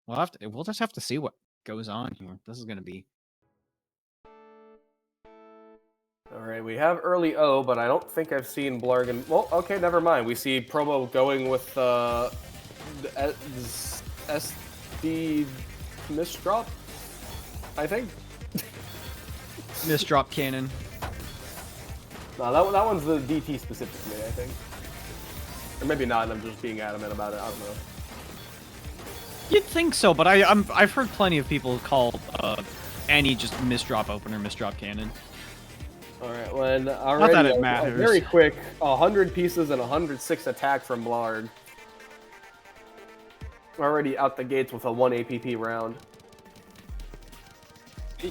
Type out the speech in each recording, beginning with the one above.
We'll just have to see what goes on here. This is gonna be. All right, we have early O, but I don't think I've seen Blaarg and... Well, okay, never mind. We see Promo going with the SD misdrop, I think. Misdrop cannon. No, that one's the DT specifically, I think. Or maybe not, and I'm just being adamant about it. I don't know. You'd think so, but I've heard plenty of people call any just misdrop opener misdrop cannon. All right, when already Not that it matters. Very quick, 100 pieces and 106 attack from Blaarg. Already out the gates with a 1 APP round.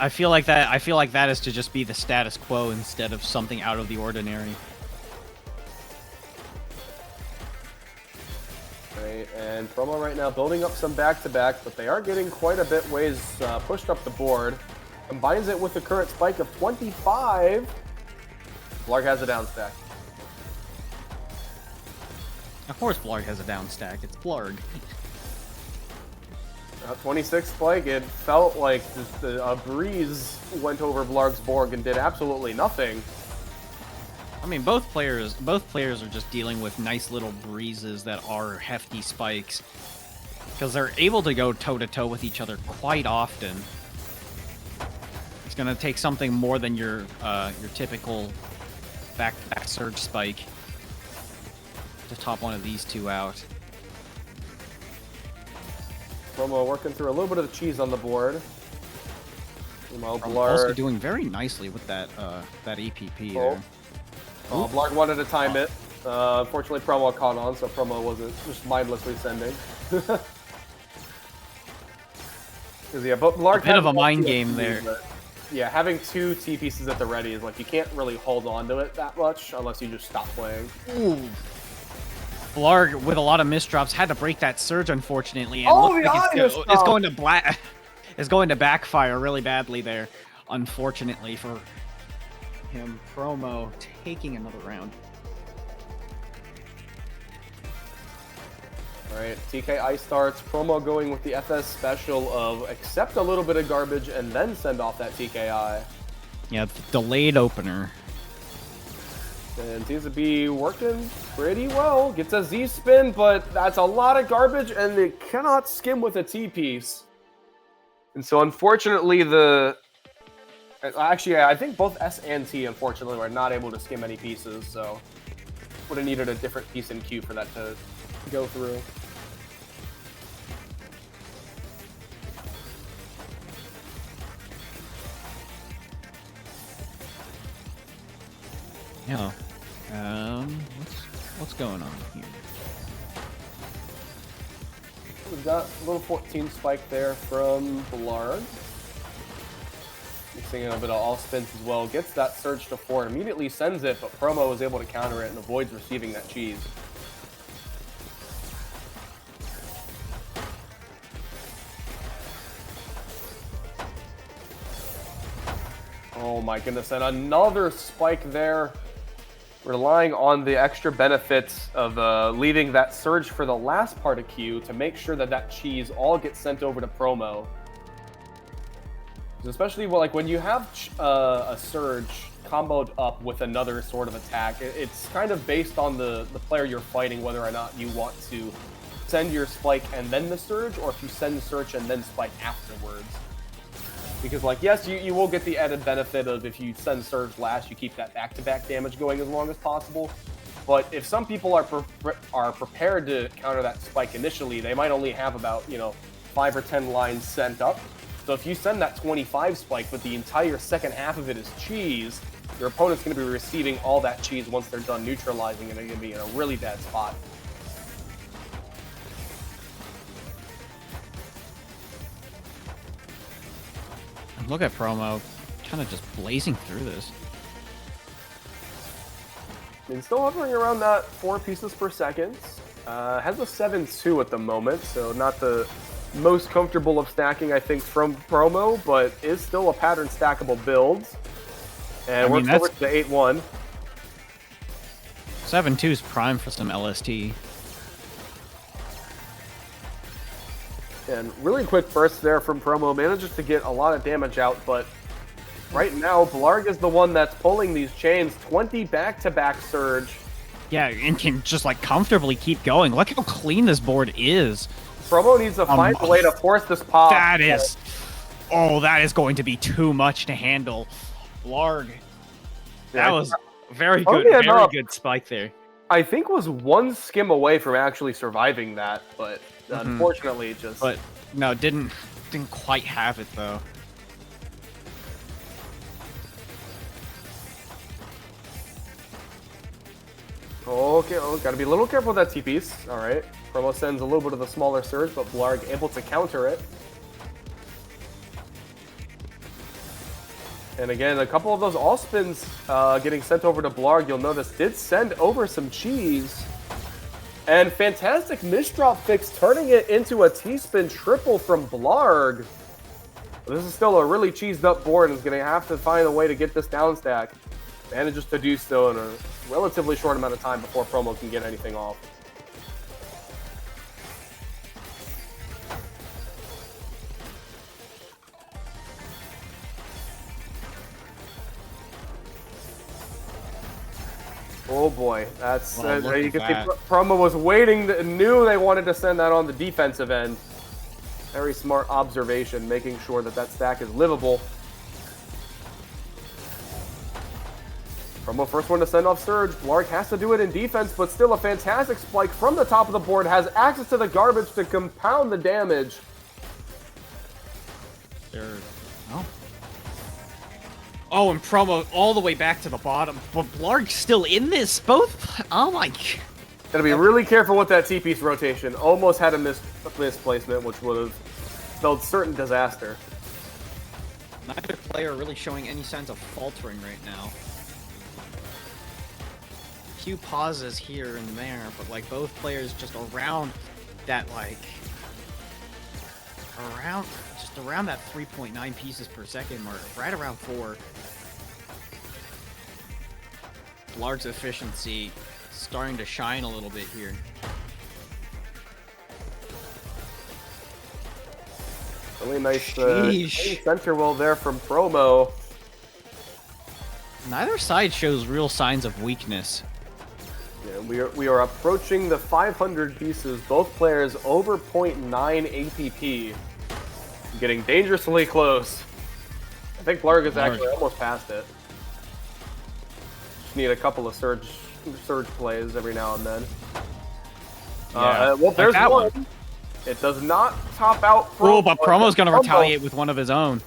I feel like that is to just be the status quo instead of something out of the ordinary. Right, and Promo right now building up some back-to-back, but they are getting quite a bit ways pushed up the board. Combines it with the current spike of 25. Blaarg has a down stack. Of course Blaarg has a down stack. It's Blaarg. 26 spike, it felt like just a breeze went over Blaarg's board and did absolutely nothing. I mean, both players are just dealing with nice little breezes that are hefty spikes. Because they're able to go toe-to-toe with each other quite often. It's going to take something more than your typical back-to-back surge spike to top one of these two out. Promo working through a little bit of the cheese on the board. Blaarg also doing very nicely with that that APP there. Oh, Blaarg wanted to time it. Unfortunately, Promo caught on, so Promo wasn't just mindlessly sending. Yeah, but Blaarg a bit of a mind game there. Yeah, having 2 T pieces at the ready is like you can't really hold on to it that much unless you just stop playing. Ooh. Blaarg, with a lot of misdrops, had to break that surge, unfortunately, and it's going to backfire really badly there, unfortunately for him. Promo taking another round. All right, TKI starts. Promo going with the FS special of accept a little bit of garbage and then send off that TKI. Yeah, delayed opener. And seems to be working pretty well. Gets a Z spin, but that's a lot of garbage, and it cannot skim with a T piece. And so, unfortunately, actually, I think both S and T, unfortunately, were not able to skim any pieces. So, would have needed a different piece in queue for that to go through. Yeah. What's going on here? We've got a little 14 spike there from Blaarg. Mixing in a bit of all spins as well. Gets that surge to 4, immediately sends it, but Promo is able to counter it and avoids receiving that cheese. Oh my goodness, and another spike there. Relying on the extra benefits of leaving that surge for the last part of Q to make sure that that cheese all gets sent over to Promo. Especially like when you have a surge comboed up with another sort of attack, it's kind of based on the player you're fighting whether or not you want to send your spike and then the surge, or if you send surge and then spike afterwards. Because, like, yes, you will get the added benefit of if you send surge last, you keep that back-to-back damage going as long as possible. But if some people are prepared to counter that spike initially, they might only have about, 5 or 10 lines sent up. So if you send that 25 spike, but the entire second half of it is cheese, your opponent's going to be receiving all that cheese once they're done neutralizing, and they're going to be in a really bad spot. Look at Promo, kind of just blazing through this. I mean, still hovering around that 4 pieces per second. Has a 7-2 at the moment, so not the most comfortable of stacking, I think, from Promo, but is still a pattern stackable build. And we're over to the 8-1. 7-2 is prime for some LST. And really quick burst there from Promo, manages to get a lot of damage out, but right now, Blaarg is the one that's pulling these chains. 20 back-to-back surge. Yeah, and can just like comfortably keep going. Look how clean this board is. Promo needs to find a way to force this pop. That is... Oh, that is going to be too much to handle. Blaarg. That was very good, very good spike there. I think was one skim away from actually surviving that, but unfortunately it just... But no, didn't quite have it though. Okay, gotta be a little careful with that T-piece. Alright. Promo sends a little bit of the smaller surge, but Blaarg able to counter it. And again, a couple of those all-spins getting sent over to Blaarg, you'll notice, did send over some cheese. And fantastic misdrop fix, turning it into a T-spin triple from Blaarg. This is still a really cheesed up board and is going to have to find a way to get this down stack. Manages to do so in a relatively short amount of time before Promo can get anything off. Oh boy, that's you can see Promo was waiting, knew they wanted to send that on the defensive end. Very smart observation, making sure that that stack is livable. Promo first one to send off surge. Blaarg has to do it in defense, but still a fantastic spike from the top of the board. Has access to the garbage to compound the damage. Oh, and Promo all the way back to the bottom. But Blaarg's still in this. Both. Oh my. Gotta be really careful with that T-piece rotation. Almost had a misplacement, which would have spelled certain disaster. Neither player really showing any signs of faltering right now. Few pauses here and there, but like both players just around that around that 3.9 pieces per second mark, right around 4. Blaarg's efficiency starting to shine a little bit here. Really nice center will there from Promo. Neither side shows real signs of weakness. Yeah, we are approaching the 500 pieces. Both players over 0.9 APP. Getting dangerously close. I think Blaarg is actually almost past it. Just need a couple of surge plays every now and then. Well, there's like one. It does not top out. Oh, but Promo's going to retaliate with one of his own.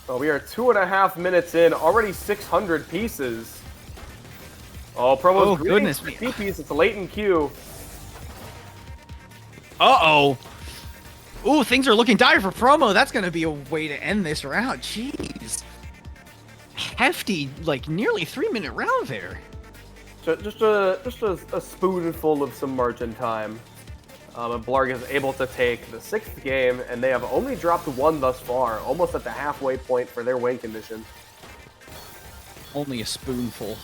Oh, we are 2.5 minutes in, already 600 pieces. Oh, Promo's goodness me. T-piece, it's a latent Q. Uh-oh. Ooh, things are looking dire for Promo. That's going to be a way to end this round. Jeez. Hefty, like, nearly 3-minute round there. Just a spoonful of some margin time. And Blaarg is able to take the 6th game, and they have only dropped 1 thus far, almost at the halfway point for their win condition. Only a spoonful.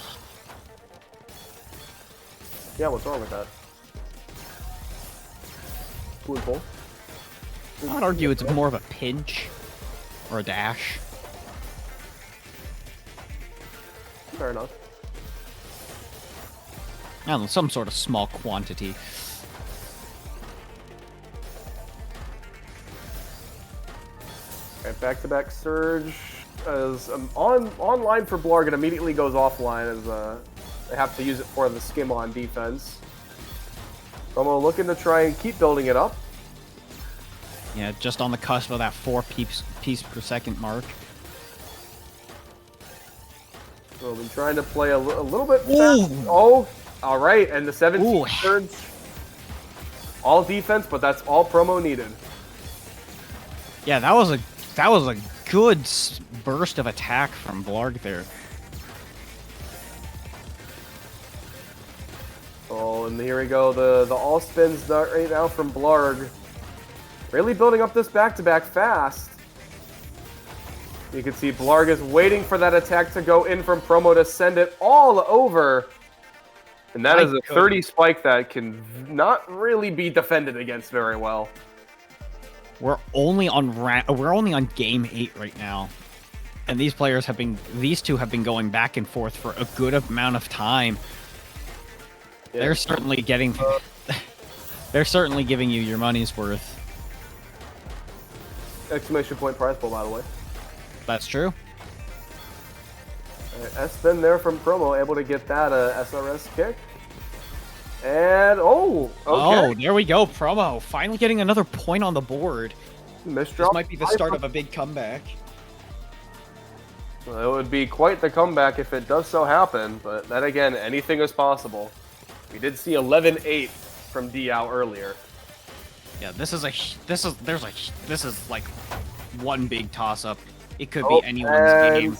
Yeah, what's wrong with that? Spoonful. I would argue it's more of a pinch or a dash. Fair enough. I don't know, some sort of small quantity. Alright, back-to-back surge. As online for Blaarg, it immediately goes offline as they have to use it for the skim on defense. Promo looking to try and keep building it up. Yeah, just on the cusp of that 4 piece per second mark. So we've been trying to play a little bit fast. Oh, all right, and the 17 surge. All defense, but that's all Promo needed. Yeah, that was a good burst of attack from Blaarg there. Oh, and here we go. The all spins right now from Blaarg. Really building up this back-to-back fast. You can see Blaarg is waiting for that attack to go in from Promo to send it all over. And that I is a couldn't. 30 spike that can not really be defended against very well. We're only on game 8 right now, and these two have been going back and forth for a good amount of time. Yeah. They're certainly giving you your money's worth. Exclamation point prize pool, by the way. That's true. S-spin there from Promo, able to get that SRS kick. And, oh, okay. Oh, there we go, Promo. Finally getting another point on the board. Misdrop. This might be the start of a big comeback. Well, it would be quite the comeback if it does so happen, but then again, anything is possible. We did see 11-8 from Diao earlier. Yeah, this is like one big toss-up. It could be anyone's game.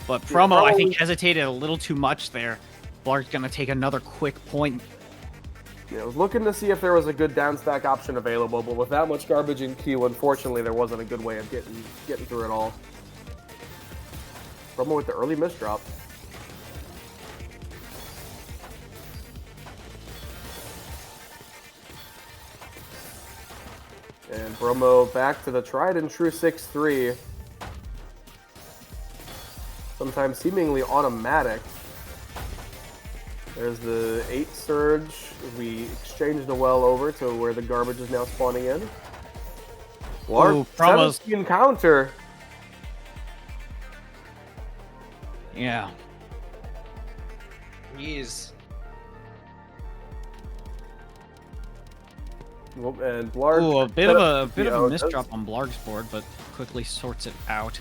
But Promo, I think, hesitated a little too much there. Blaarg's gonna take another quick point. Yeah, I was looking to see if there was a good down stack option available, but with that much garbage in queue, unfortunately, there wasn't a good way of getting through it all. Promo with the early misdrop. And Promo back to the tried and true 6-3. Sometimes seemingly automatic. There's the 8 surge. We exchanged the well over to where the garbage is now spawning in. Blaarg, 17 counter. Yeah. Jeez. And Blaarg. Ooh, a bit of a misdrop on Blaarg's board, but quickly sorts it out.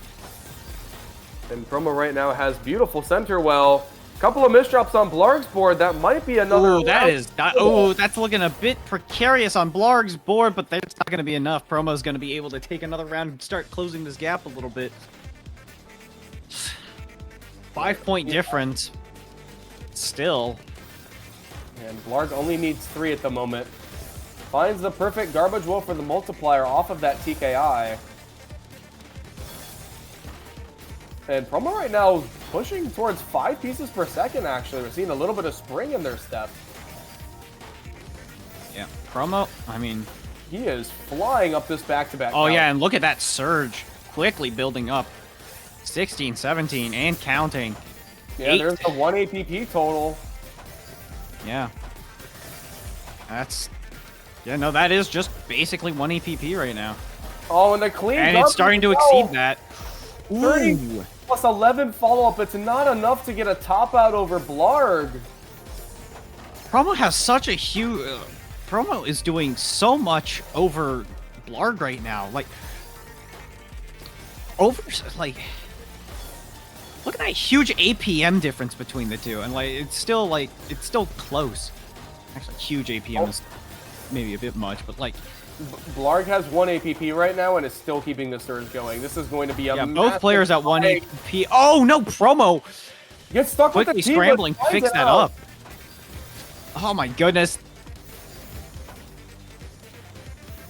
And Promo right now has beautiful center well. Couple of misdrops on Blaarg's board. That might be another. Ooh, that's looking a bit precarious on Blaarg's board, but that's not going to be enough. Promo's going to be able to take another round and start closing this gap a little bit. 5-point difference. Still. And Blaarg only needs 3 at the moment. Finds the perfect garbage well for the multiplier off of that TKI. And Promo right now is pushing towards 5 pieces per second, actually. We're seeing a little bit of spring in their step. Yeah, Promo, I mean... He is flying up this back-to-back. Oh, yeah, and look at that surge. Quickly building up. 16, 17, and counting. Yeah, 8. there's the 1 APP total. Yeah. That's... Yeah, no, that is just basically 1 APP right now. Oh, and the clean And it's starting to exceed that. 30 plus 11 follow-up. It's not enough to get a top-out over Blaarg. Promo has such a huge... Promo is doing so much over Blaarg right now. Like... Like... Look at that huge APM difference between the two. And, like, it's still close. Actually, huge APM is maybe a bit much, but, like... Blaarg has 1 APP right now and is still keeping the surge going. This is going to be a both players at 1 APP. Oh, no, Promo! Get stuck with the quickly scrambling, fix that up. Oh, my goodness.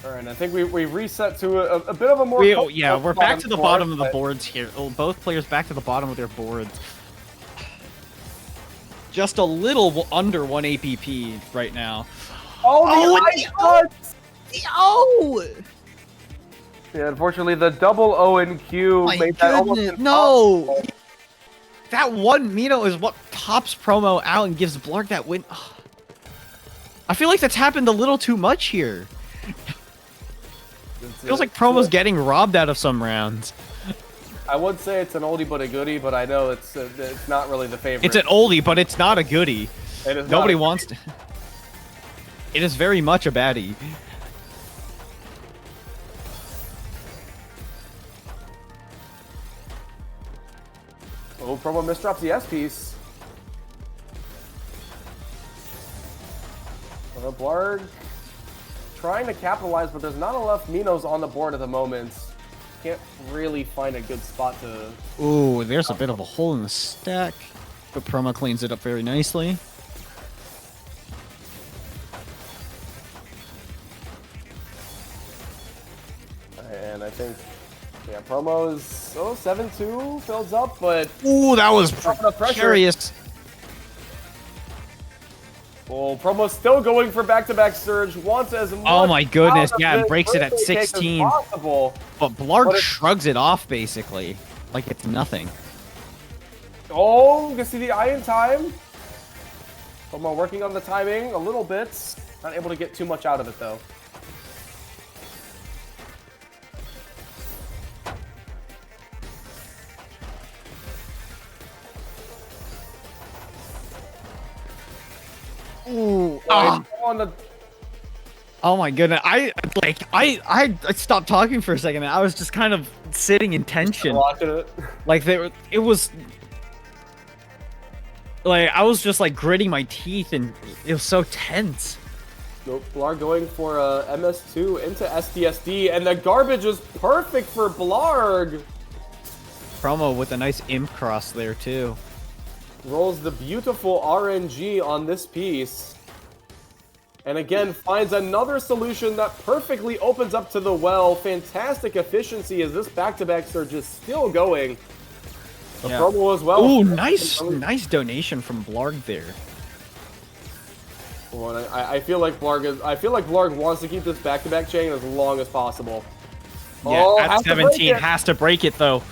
All right, I think we reset to a bit of a more... we're back to the bottom of the boards here. Oh, both players back to the bottom of their boards. Just a little under 1 APP right now. Oh, my Oh! Yeah, unfortunately, the double O in Q made that almost impossible. No! That one Mino is what tops Promo out and gives Blaarg that win. Ugh. I feel like that's happened a little too much here. Feels like Promo's getting robbed out of some rounds. I would say it's an oldie but a goodie, but I know it's not really the favorite. It's an oldie, but it's not a goodie. It is Nobody wants to... It is very much a baddie. Oh, Promo misdrops the S piece. Blaarg trying to capitalize, but there's not enough Minos on the board at the moment. Can't really find a good spot to... Ooh, there's a bit of a hole in the stack, but Promo cleans it up very nicely. And I think... Yeah, Promo's 7-2 fills up, but... Ooh, that was precarious. Oh, Promo's still going for back-to-back surge. Wants as much. Oh my goodness, out of yeah, this breaks it at birthday cake as 16. possible. But Blaarg But shrugs it off, basically. Like it's nothing. Oh, you can see the eye in time. Promo working on the timing a little bit. Not able to get too much out of it, though. Ooh, On the oh my goodness, I stopped talking for a second. I was just kind of sitting in tension. watching it. Like it was like I was just like gritting my teeth, and it was so tense. Nope, Blaarg going for MS2 into SDSD, and the garbage is perfect for Blaarg. Promo with a nice imp cross there too. Rolls the beautiful RNG on this piece. And again, finds another solution that perfectly opens up to the well. Fantastic efficiency as this back-to-back surge is still going. The promo as well. Ooh, nice donation from Blaarg there. Well, I feel like Blaarg wants to keep this back-to-back chain as long as possible. Yeah, Oh, at 17 has to break it though.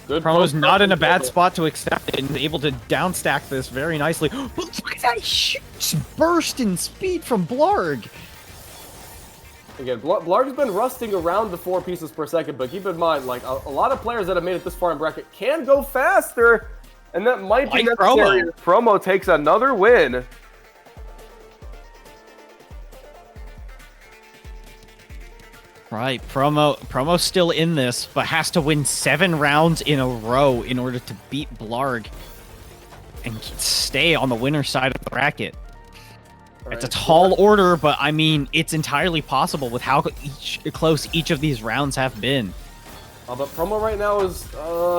Good Promo's not in a bad spot to accept it and able to downstack this very nicely. But look at that huge burst in speed from Blaarg. Again, Blaarg has been rusting around the 4 pieces per second, but keep in mind, like, a lot of players that have made it this far in bracket can go faster, and that might be necessary. Promo takes another win. Right, Promo's still in this, but has to win 7 rounds in a row in order to beat Blaarg and stay on the winner's side of the bracket. Right. It's a tall order, but I mean, it's entirely possible with how close each of these rounds have been. But Promo right now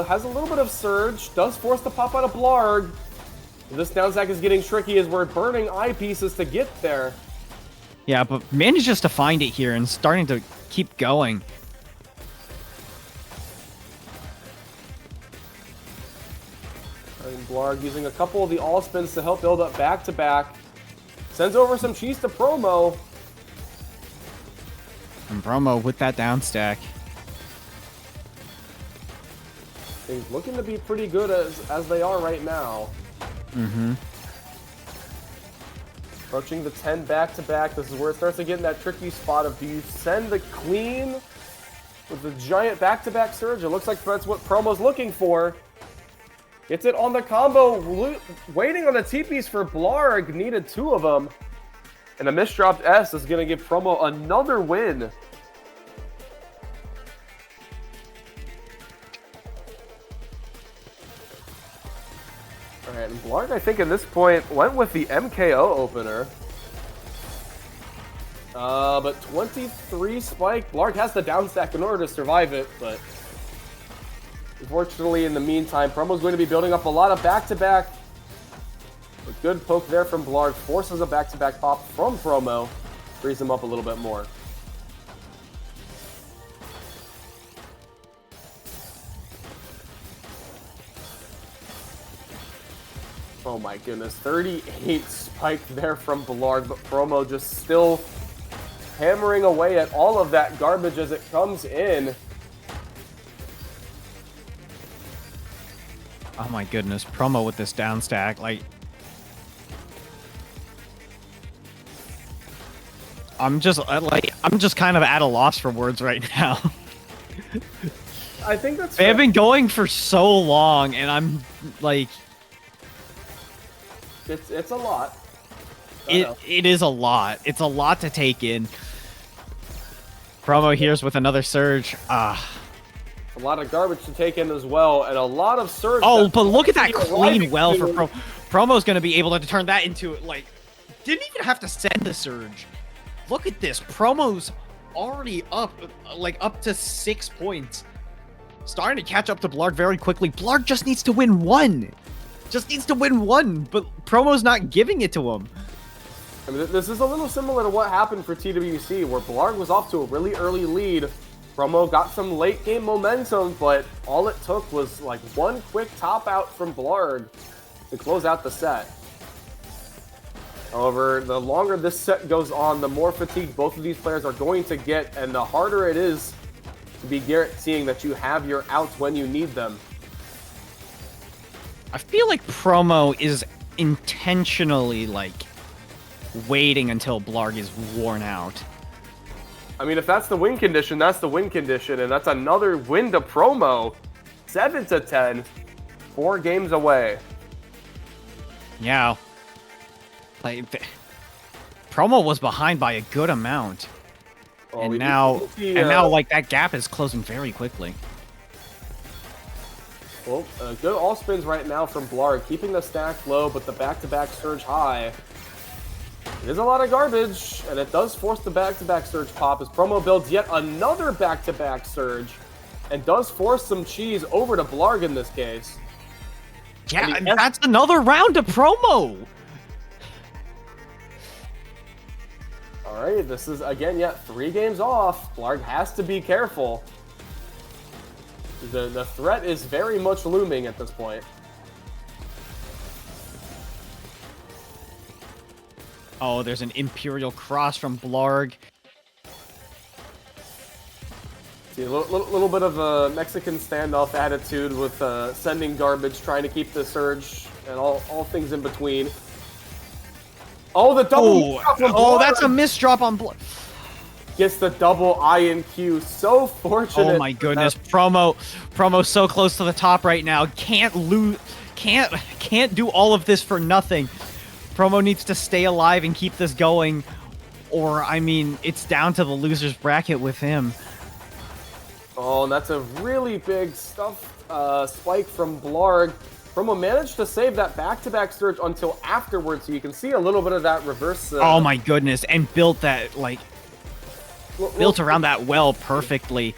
has a little bit of surge, does force the pop out of Blaarg. This downstack is getting tricky as we're burning eyepieces to get there. Yeah, but manages to find it here and starting to keep going. And Blaarg using a couple of the all spins to help build up back-to-back. Sends over some cheese to Promo. And Promo with that down stack. Things looking to be pretty good as they are right now. Mm-hmm. Approaching the 10 back-to-back. This is where it starts to get in that tricky spot of, do you send the clean with the giant back-to-back surge? It looks like that's what Promo's looking for. Gets it on the combo. Waiting on the TPs for Blaarg. Needed 2 of them. And a misdropped S is going to give Promo another win. Alright, and Blaarg, I think, at this point, went with the MKO opener. But 23 spike. Blaarg has the downstack in order to survive it, but unfortunately, in the meantime, Promo's going to be building up a lot of back-to-back. A good poke there from Blaarg forces a back-to-back pop from Promo. Frees him up a little bit more. Oh my goodness, 38 spike there from Blaarg, but Promo just still hammering away at all of that garbage as it comes in. Oh my goodness, Promo with this down stack, like... I'm just kind of at a loss for words right now. I think that's They have been going for so long, and I'm, like... It's a lot. It is a lot. It's a lot to take in. Promo here's with another surge. A lot of garbage to take in as well, and a lot of surge. Oh, but look at that clean well for Promo. Promo's going to be able to turn that into, like, didn't even have to send the surge. Look at this. Promo's already up, like, up to 6 points. Starting to catch up to Blaarg very quickly. Blaarg just needs to win 1. Just needs to win 1, but Promo's not giving it to him. I mean, this is a little similar to what happened for TWC, where Blaarg was off to a really early lead. Promo got some late game momentum, but all it took was like one quick top out from Blaarg to close out the set. However, the longer this set goes on, the more fatigued both of these players are going to get, and the harder it is to be guaranteeing that you have your outs when you need them. I feel like Promo is intentionally, like, waiting until Blaarg is worn out. I mean, if that's the win condition, that's the win condition, and that's another win to Promo. 7-10, 4 games away. Yeah. Like, Promo was behind by a good amount. Oh, And now, like, that gap is closing very quickly. Well, good all spins right now from Blaarg, keeping the stack low, but the back-to-back surge high. It is a lot of garbage, and it does force the back-to-back surge pop as Promo builds yet another back-to-back surge, and does force some cheese over to Blaarg in this case. Yeah, that's another round of Promo! Alright, this is, again, yet 3 games off. Blaarg has to be careful. The threat is very much looming at this point. Oh, there's an Imperial Cross from Blaarg. See, a little bit of a Mexican standoff attitude with sending garbage, trying to keep the surge, and all things in between. Oh, the double! Oh, that's a misdrop on Blaarg. Gets the double I and Q. So fortunate. Oh my goodness, Promo so close to the top right now. Can't lose, can't do all of this for nothing. Promo needs to stay alive and keep this going, or I mean, it's down to the loser's bracket with him. Oh, and that's a really big stuff spike from Blaarg. Promo managed to save that back-to-back surge until afterwards, so you can see a little bit of that reverse. Oh my goodness, and built that, like, built around that well perfectly.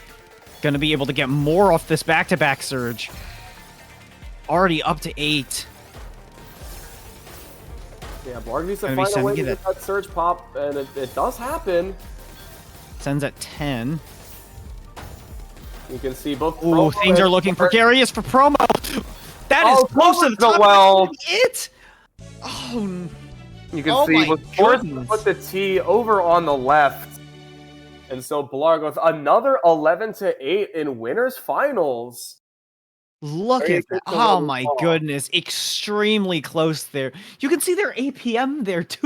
Gonna be able to get more off this back-to-back surge. Already up to 8. Yeah, Blaarg needs to find a way to get that surge pop, and it does happen. Sends at 10. You can see both. Ooh, things are looking precarious for Promo. That is close to the top. Well, it. Oh. You can see was forced to put the T over on the left, and so Blaarg with another 11-8 in winners finals. Look at that. Oh my goodness. Extremely close there. You can see their APM there too.